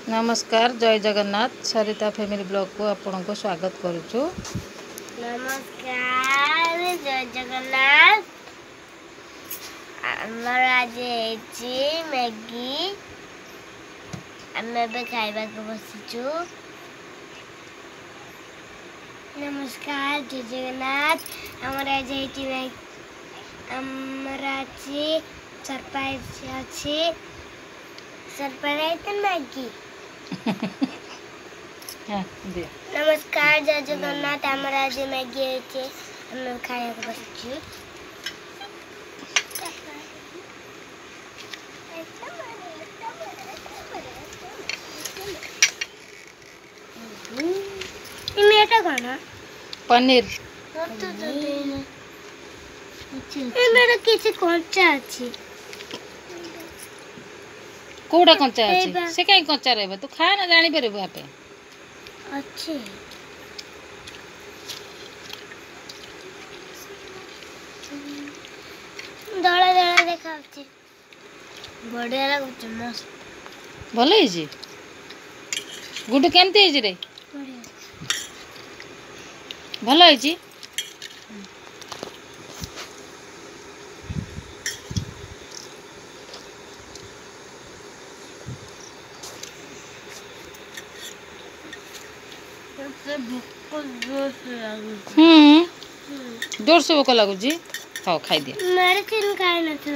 नमस्कार जय जगन्नाथ सरिता family blog को आपण को स्वागत करुचु। नमस्कार जय जगन्नाथ। आमर आज मैगी आम खाइबा बसीचु। नमस्कार जय जगन्नाथ। आमर आज आमर आज सरप्राइज अच्छी सरप्राइज मैगी। हाँ, नमस्कार जय जगन्नाथ। आमर आज मैगी हम खाया बसचु। इमेटा कौन पनीर इमेटा किसी कंचा अछि कोड़ा कंचा अछि से कहीं कंचा रहबे तू खा ना जानी परबो आपे अच्छे दड़ा दड़ा देखा अछि बढ़िया लागछ मस्त भलो हिजी गुडू केमती हिजी रे बढ़िया भलो हिजी जोर से भोक लगुची हाँ खाई दिया मेडिसिन खाई नथा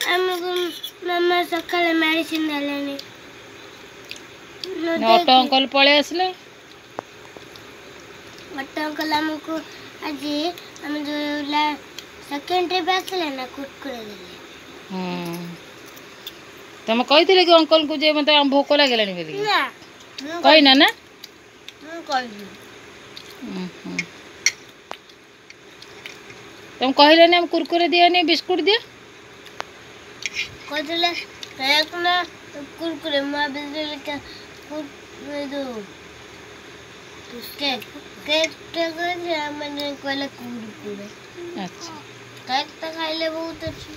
हमको मम्मा सकाळे मेडिसिन देलेनी ऑटो अंकल पळे आसले ऑटो अंकल हमको आज हम जो सेकंड ट्रिप आसले ना कुरकुरे देले तुम कही कि अंकल को जे मतलब भोक लगेलानी बोली ना कही ना मैं कहली तुम कहले हम कुरकुरे दिया नहीं बिस्कुट दिया कहले एक ना कुरकुरे मां बिजली का कुरकुरे दो केक केक के मैंने कहले कुरकुरे अच्छा केक तो खाइले बहुत अच्छी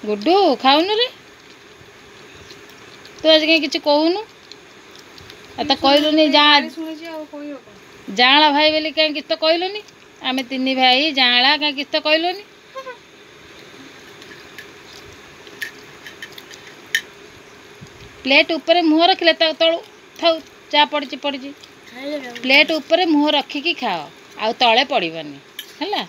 गुड्डू खाऊनु रे तू आज कहीं किसी कहूनु तो कहलुनी जाँला भाई बोली कहीं किस तो कहलुनी आमे तीन भाई जाँला कहीं किस तो कहलुनी प्लेट ऊपर मुँह रखिले तलू थाउ जा पड़ी पड़ी प्लेट ऊपर मुँह रखिकी खाओ आउ तले पड़बनी है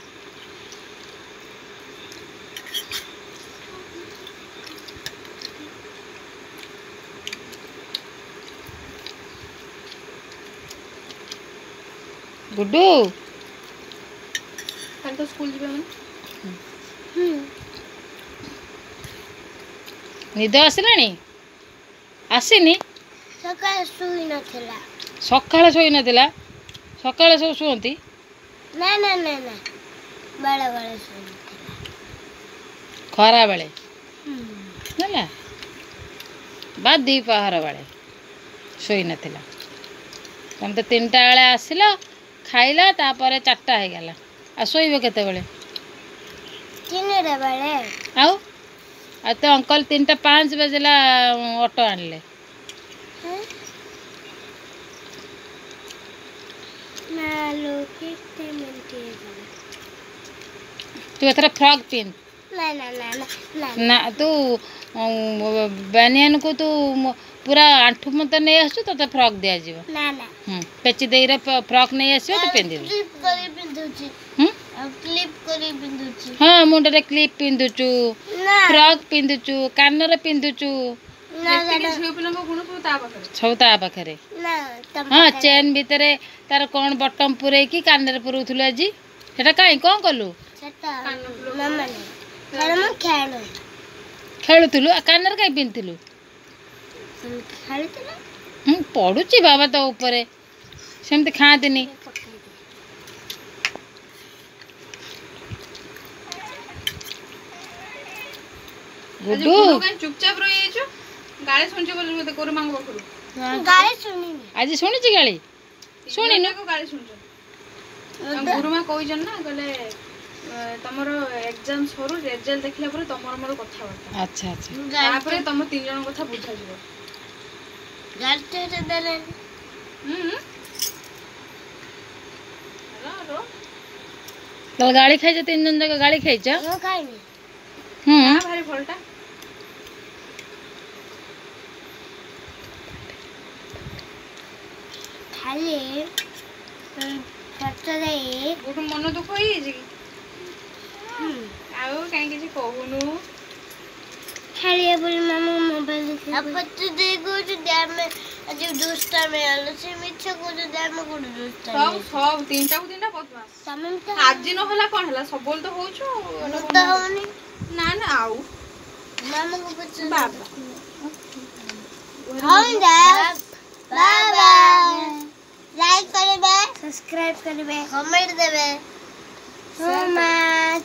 गुड्डू कल तो स्कूल जीवे निद आसलानी आसीनी सकाळ सुई नथिला सकाळ सोई नथिला सकाळ सब शुअंती ना ना ना ना बड़े बड़े सुई नथिला खरा बेले ना बा दी पहर बेले सोई नथिला तुम तो 3टा बेले आसिल खाइला तापर 4टा हो गला आ सोइबो केते बेले 3टा बेले आउ आ तो अंकल 3टा 5 बजेला ऑटो आनले ना लोके पेमेंट तू एथरा फ्रॉक पिन ना ना ना ना ना तू बनियान को तू पूरा आंठू मत नहीं आसु तो फ्रॉक दिया जीव ना ना पेची देई रे फ्रॉक नहीं आसो तो पिंदी क्लिप करी पिंदुची क्लिप करी पिंदुची हां मुंडे रे क्लिप पिंदुचू ना फ्रॉक पिंदुचू कान रे पिंदुचू ना सब ता पाखरे ना हां चेन भीतर तार कोन बटन पुरे की कान रे पुरुथुल आजी सेटा काई कोन कलु सेटा मम्मा ने कारण म खेलो खेलुथुलु कान रे काई पिंथुलु खेलुथुलु पड़ुची बाबा तो ऊपर सेमती खाती गुड्डू चुपचाप रही गाड़ी सुनछ बोल मते कोर मांग बकरू गाली सुनिनी आज शुणी गाड़ी शुणी गाड़ी सुनछ गुरुमा कहिजन ना कहले तमरो एग्जाम सरू रिजल्ट देखला पर तमर मोर कथा बार्ता अच्छा अच्छा तापरे तम तीन जन कथा बुझा जिवो गाते तो देले रो कल गाड़ी खाई 3 जन जगह गाड़ी खाई वो खाइनी भारी फलटा खाली खर्च दे गोटू मन दुख होई जे आउ काई किछि कहूनु खाली बोली मामा मोबाइल देखे अब तो देखो जो डैम में जो दोस्ता में आलो से मिच्छा को जो डैम में को दोस्ता सब तीनटा को तीनटा बदमाश तमन तो आज न होला कोन होला सबल तो होछु तो होनी ना ना आउ मामा को पूछ बाबा हम जाए बाय लाइक करबे सब्सक्राइब करबे कमेंट देबे सो मच